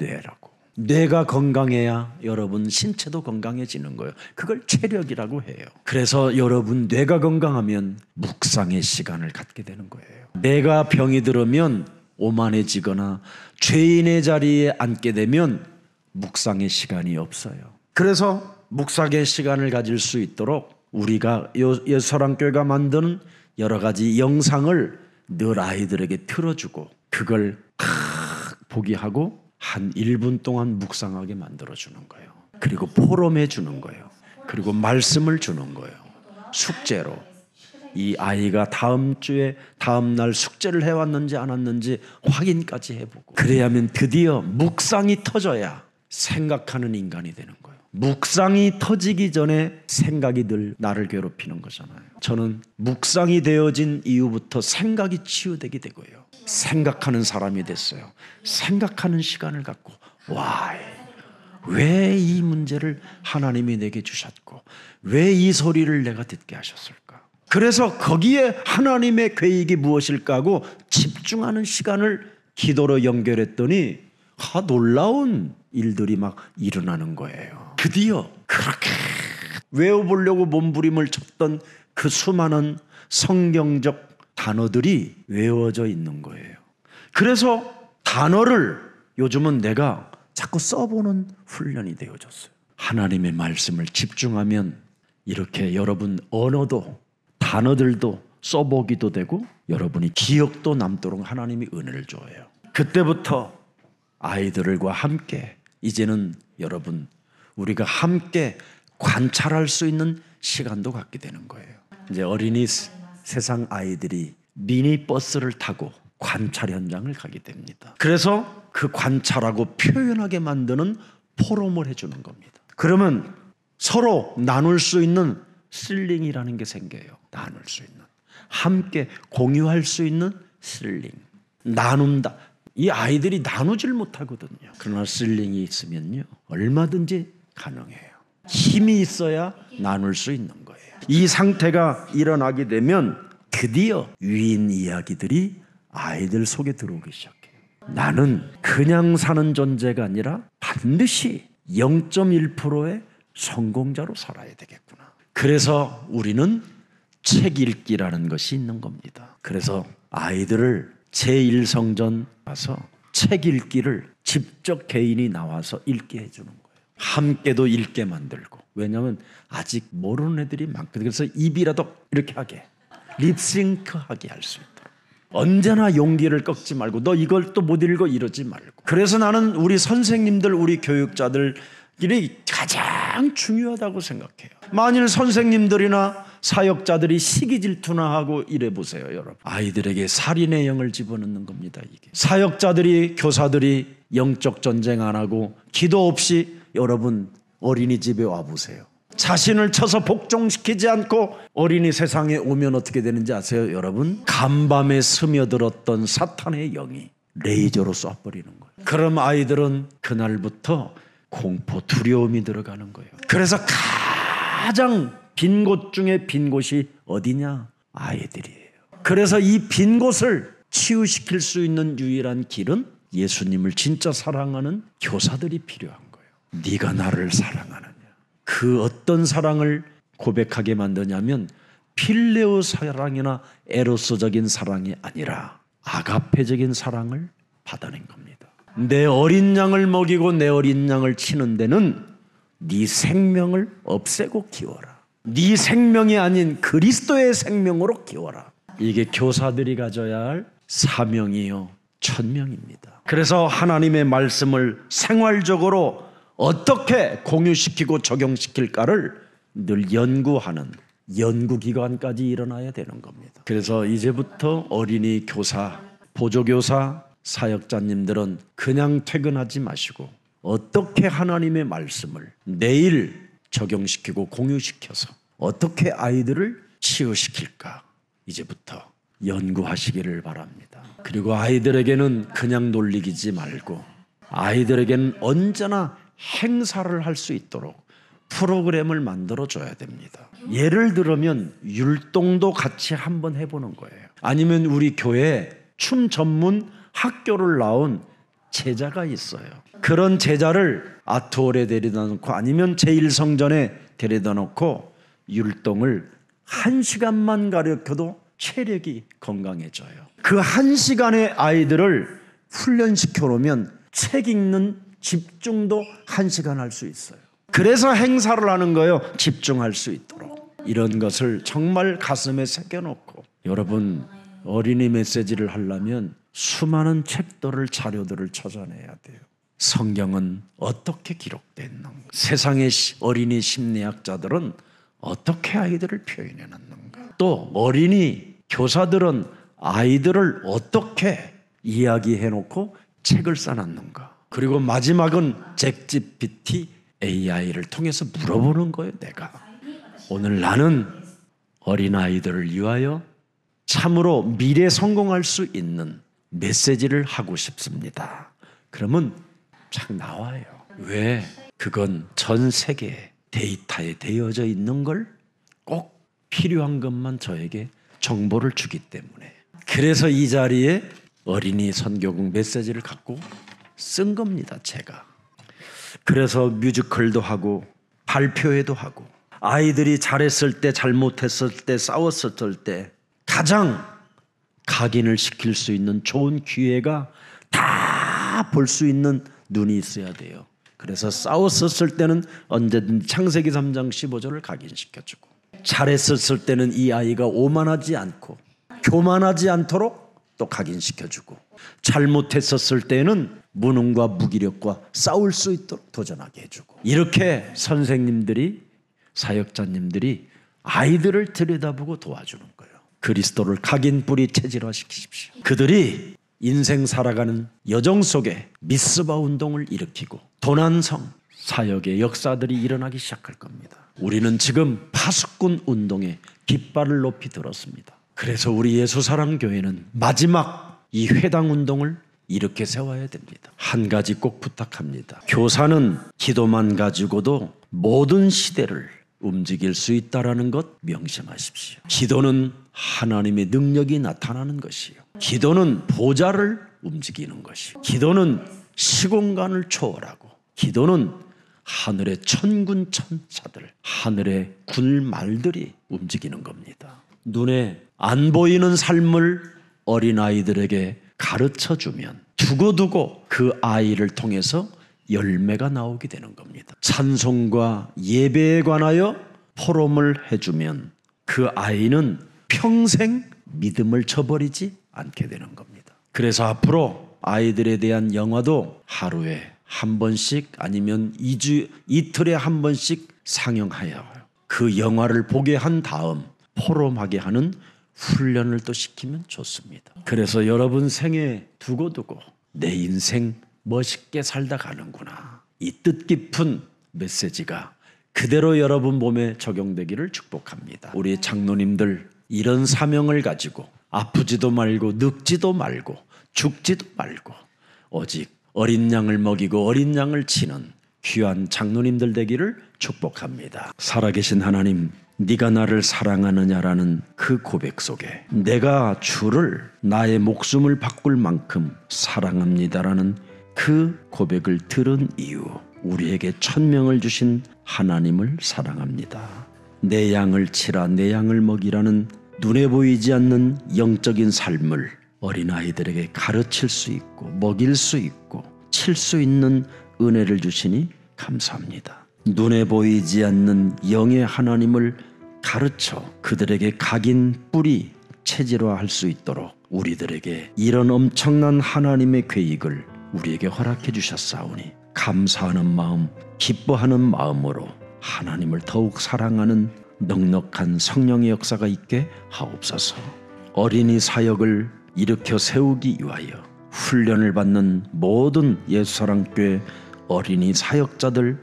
뇌가 건강해야 여러분 신체도 건강해지는 거예요. 그걸 체력이라고 해요. 그래서 여러분 뇌가 건강하면 묵상의 시간을 갖게 되는 거예요. 뇌가 병이 들으면 오만해지거나 죄인의 자리에 앉게 되면 묵상의 시간이 없어요. 그래서 묵상의 시간을 가질 수 있도록 우리가 예수사랑교회가 만드는 여러 가지 영상을 늘 아이들에게 틀어주고 그걸 보게 하고 한 1분 동안 묵상하게 만들어주는 거예요. 그리고 포럼해 주는 거예요. 그리고 말씀을 주는 거예요. 숙제로. 이 아이가 다음 날 숙제를 해왔는지 안 왔는지 확인까지 해보고 그래야면 드디어 묵상이 터져야 생각하는 인간이 되는 거예요. 묵상이 터지기 전에 생각이 늘 나를 괴롭히는 거잖아요. 저는 묵상이 되어진 이후부터 생각이 치유되게 되고요. 생각하는 사람이 됐어요. 생각하는 시간을 갖고 왜 이 문제를 하나님이 내게 주셨고 왜 이 소리를 내가 듣게 하셨을까? 그래서 거기에 하나님의 계획이 무엇일까 하고 집중하는 시간을 기도로 연결했더니 놀라운 일들이 막 일어나는 거예요. 드디어 그렇게 외워보려고 몸부림을 쳤던 그 수많은 성경적 단어들이 외워져 있는 거예요. 그래서 단어를 요즘은 내가 자꾸 써보는 훈련이 되어졌어요. 하나님의 말씀을 집중하면 이렇게 여러분 언어도 단어들도 써보기도 되고 여러분이 기억도 남도록 하나님이 은혜를 줘요. 그때부터 아이들과 함께 이제는 여러분 우리가 함께 관찰할 수 있는 시간도 갖게 되는 거예요. 이제 어린이 세상 아이들이 미니버스를 타고 관찰 현장을 가게 됩니다. 그래서 그 관찰하고 표현하게 만드는 포럼을 해주는 겁니다. 그러면 서로 나눌 수 있는 슬링이라는 게 생겨요. 나눌 수 있는, 함께 공유할 수 있는 슬링. 나눈다. 이 아이들이 나누질 못하거든요. 그러나 슬링이 있으면요 얼마든지 가능해요. 힘이 있어야 나눌 수 있는 거예요. 이 상태가 일어나게 되면 드디어 위인 이야기들이 아이들 속에 들어오기 시작해요. 나는 그냥 사는 존재가 아니라 반드시 0.1%의 성공자로 살아야 되겠구나. 그래서 우리는 책 읽기라는 것이 있는 겁니다. 그래서 아이들을 제1성전 가서 책 읽기를 직접 개인이 나와서 읽게 해주는 거예요. 함께도 읽게 만들고. 왜냐하면 아직 모르는 애들이 많거든요. 그래서 입이라도 이렇게 하게, 립싱크하게 할 수 있도록. 언제나 용기를 꺾지 말고 너 이걸 또 못 읽어 이러지 말고. 그래서 나는 우리 선생님들, 우리 교육자들이 가장 중요하다고 생각해요. 만일 선생님들이나 사역자들이 시기 질투나 하고 이래 보세요, 여러분. 아이들에게 살인의 영을 집어넣는 겁니다. 이게 사역자들이, 교사들이 영적 전쟁 안 하고 기도 없이 여러분 어린이집에 와 보세요. 자신을 쳐서 복종시키지 않고 어린이 세상에 오면 어떻게 되는지 아세요, 여러분? 간밤에 스며들었던 사탄의 영이 레이저로 쏴버리는 거예요. 그럼 아이들은 그날부터 공포, 두려움이 들어가는 거예요. 그래서 가장 빈 곳 중에 빈 곳이 어디냐? 아이들이에요. 그래서 이 빈 곳을 치유시킬 수 있는 유일한 길은 예수님을 진짜 사랑하는 교사들이 필요한 거예요. 네가 나를 사랑하느냐. 그 어떤 사랑을 고백하게 만드냐면 필레오 사랑이나 에로스적인 사랑이 아니라 아가페적인 사랑을 받아낸 겁니다. 내 어린 양을 먹이고 내 어린 양을 치는 데는 네 생명을 없애고 키워라. 네 생명이 아닌 그리스도의 생명으로 키워라. 이게 교사들이 가져야 할 사명이요 천명입니다. 그래서 하나님의 말씀을 생활적으로 어떻게 공유시키고 적용시킬까를 늘 연구하는 연구기관까지 일어나야 되는 겁니다. 그래서 이제부터 어린이 교사, 보조교사, 사역자님들은 그냥 퇴근하지 마시고 어떻게 하나님의 말씀을 내일 적용시키고 공유시켜서 어떻게 아이들을 치유시킬까 이제부터 연구하시기를 바랍니다. 그리고 아이들에게는 그냥 놀리기지 말고 아이들에게는 언제나 행사를 할 수 있도록 프로그램을 만들어줘야 됩니다. 예를 들면 율동도 같이 한번 해보는 거예요. 아니면 우리 교회에 춤 전문 학교를 나온 제자가 있어요. 그런 제자를 아트홀에 데려다 놓고 아니면 제1성전에 데려다 놓고 율동을 1시간만 가르쳐도 체력이 건강해져요. 그 1시간의 아이들을 훈련시켜 놓으면 책 읽는 집중도 1시간 할 수 있어요. 그래서 행사를 하는 거예요. 집중할 수 있도록. 이런 것을 정말 가슴에 새겨놓고 여러분 어린이 메시지를 하려면 수많은 책들을 자료들을 찾아내야 돼요. 성경은 어떻게 기록됐는가? 세상의 어린이 심리학자들은 어떻게 아이들을 표현해놨는가? 또 어린이 교사들은 아이들을 어떻게 이야기해놓고 책을 써놨는가? 그리고 마지막은 챗GPT AI를 통해서 물어보는 거예요. 내가 오늘 나는 어린아이들을 위하여 참으로 미래 성공할 수 있는 메시지를 하고 싶습니다. 그러면 참 나와요. 왜? 그건 전 세계 데이터에 되어져 있는 걸 꼭 필요한 것만 저에게 정보를 주기 때문에. 그래서 이 자리에 어린이 선교국 메시지를 갖고 쓴 겁니다. 제가. 그래서 뮤지컬도 하고 발표회도 하고 아이들이 잘했을 때 잘못했을 때 싸웠을 때 가장 각인을 시킬 수 있는 좋은 기회가 다 볼 수 있는 눈이 있어야 돼요. 그래서 싸웠었을 때는 언제든 창세기 3장 15절을 각인시켜주고 잘했었을 때는 이 아이가 오만하지 않고 교만하지 않도록 또 각인시켜주고 잘못했었을 때는 무능과 무기력과 싸울 수 있도록 도전하게 해주고 이렇게 선생님들이 사역자님들이 아이들을 들여다보고 도와주는 거예요. 그리스도를 각인 뿌리 체질화시키십시오. 그들이 인생 살아가는 여정 속에 미스바 운동을 일으키고 도난성 사역의 역사들이 일어나기 시작할 겁니다. 우리는 지금 파수꾼 운동에 깃발을 높이 들었습니다. 그래서 우리 예수사랑교회는 마지막 이 회당 운동을 이렇게 세워야 됩니다. 한 가지 꼭 부탁합니다. 교사는 기도만 가지고도 모든 시대를 움직일 수 있다는 것 명심하십시오. 기도는 하나님의 능력이 나타나는 것이요. 기도는 보좌를 움직이는 것이요. 기도는 시공간을 초월하고 기도는 하늘의 천군 천사들, 하늘의 군말들이 움직이는 겁니다. 눈에 안 보이는 삶을 어린아이들에게 가르쳐주면 두고두고 그 아이를 통해서 열매가 나오게 되는 겁니다. 찬송과 예배에 관하여 포럼을 해주면 그 아이는 평생 믿음을 저버리지 않게 되는 겁니다. 그래서 앞으로 아이들에 대한 영화도 하루에 한 번씩 아니면 이틀에 한 번씩 상영하여 그 영화를 보게 한 다음 포럼하게 하는 훈련을 또 시키면 좋습니다. 그래서 여러분 생에 두고두고 내 인생 멋있게 살다 가는구나, 이 뜻깊은 메시지가 그대로 여러분 몸에 적용되기를 축복합니다. 우리 장로님들 이런 사명을 가지고 아프지도 말고 늙지도 말고 죽지도 말고 오직 어린 양을 먹이고 어린 양을 치는 귀한 장로님들 되기를 축복합니다. 살아계신 하나님, 네가 나를 사랑하느냐라는 그 고백 속에 내가 주를 나의 목숨을 바꿀 만큼 사랑합니다라는 그 고백을 들은 이후 우리에게 천명을 주신 하나님을 사랑합니다. 내 양을 치라, 내 양을 먹이라는 눈에 보이지 않는 영적인 삶을 어린아이들에게 가르칠 수 있고 먹일 수 있고 칠 수 있는 은혜를 주시니 감사합니다. 눈에 보이지 않는 영의 하나님을 가르쳐 그들에게 각인 뿌리 체질화할 수 있도록 우리들에게 이런 엄청난 하나님의 계획을 우리에게 허락해 주셨사오니 감사하는 마음, 기뻐하는 마음으로 하나님을 더욱 사랑하는 넉넉한 성령의 역사가 있게 하옵소서. 어린이 사역을 일으켜 세우기 위하여 훈련을 받는 모든 예수사랑교회 어린이 사역자들,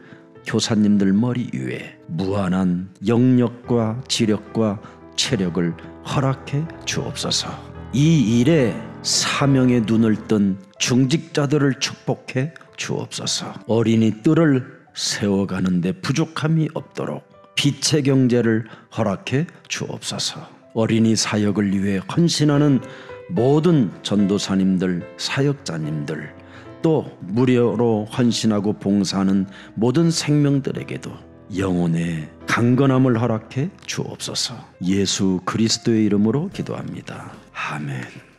교사님들 머리 위에 무한한 영력과 지력과 체력을 허락해 주옵소서. 이 일에 사명의 눈을 뜬 중직자들을 축복해 주옵소서. 어린이 뜰을 세워가는데 부족함이 없도록 빛의 경제를 허락해 주옵소서. 어린이 사역을 위해 헌신하는 모든 전도사님들, 사역자님들, 또 무료로 헌신하고 봉사하는 모든 생명들에게도 영혼의 강건함을 허락해 주옵소서. 예수 그리스도의 이름으로 기도합니다. 아멘.